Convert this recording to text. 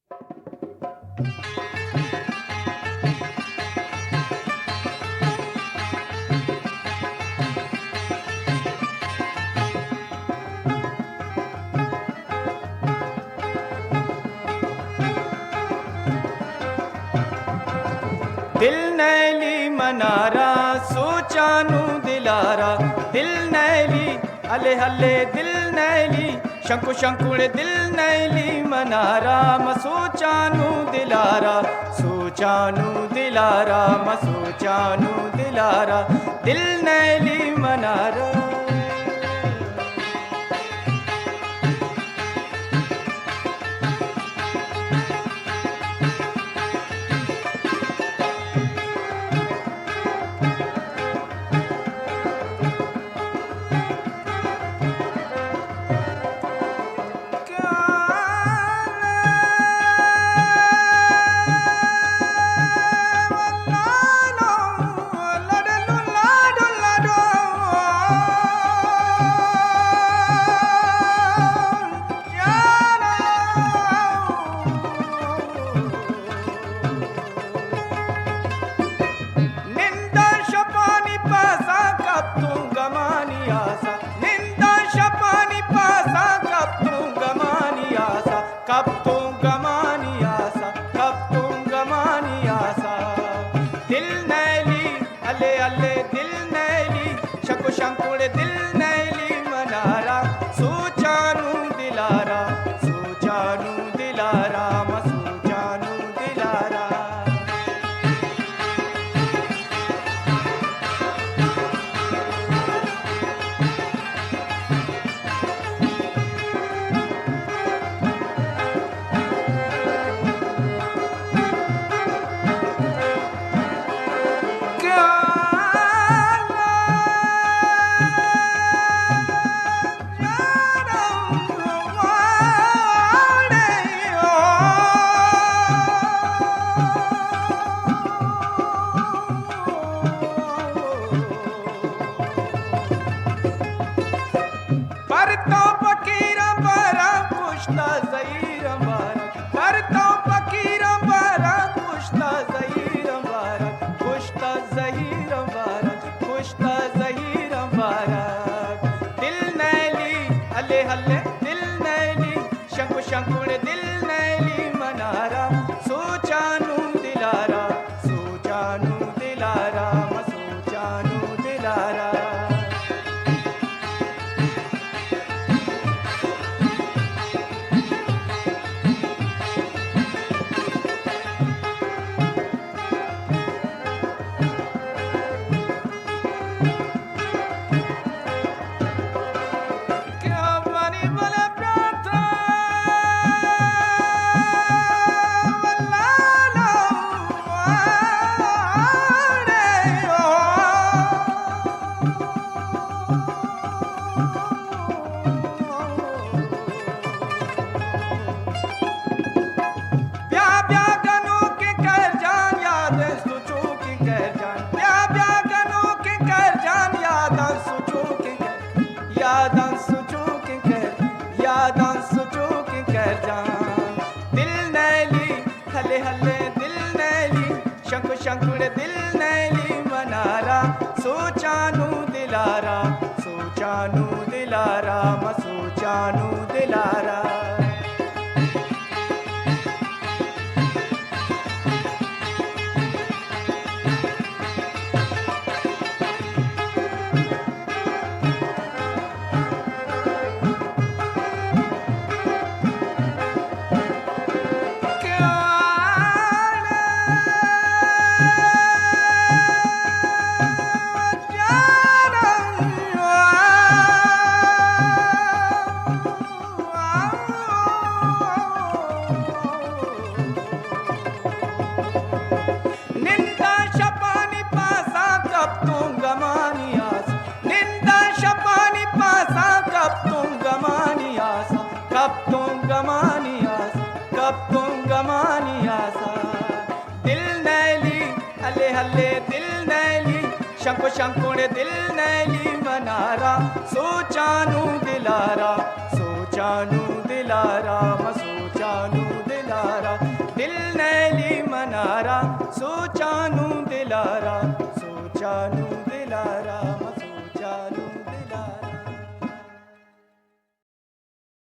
दिल नैली मनारा सोचानू दिलारा, दिल नैली अले हले दिल नैली शंकु शंकुड़ दिल नैली मनारा सोचानू दिलारा, सोचानू दिलारा सोचानू दिलारा, दिल नैली मनारा। कब तुम गमानी आसा, कब तुम गमानी आसा, दिल नैली अले अले दिल नैली शंकु शंकुड़ दिल नैली मनारा सोचानू दिलारा, सोचानू दिलारा सोचानू दिलारा। हल्ले दिल नैली शंकु शंकुड़ दिल नैली मनारा सोचानू दिलारा, सोचानू दिलारा सोचानू दिलारा। दिल नैली हले हले दिल नैली शंकु शंकुड़ दिल नैली मनारा सोचानू दिलारा, सोचानू दिलारा सोचानू दिलारा। कब तुम गमानी आसा, कब तुम गमानी आसा, दिल नैली हले हले दिल नैली शंकु शंकुड़ दिल नैली मनारा सोचानू दिलारा, सोचानू दिलारा सोचानू दिलारा। किनारा सोचा नू दिलारा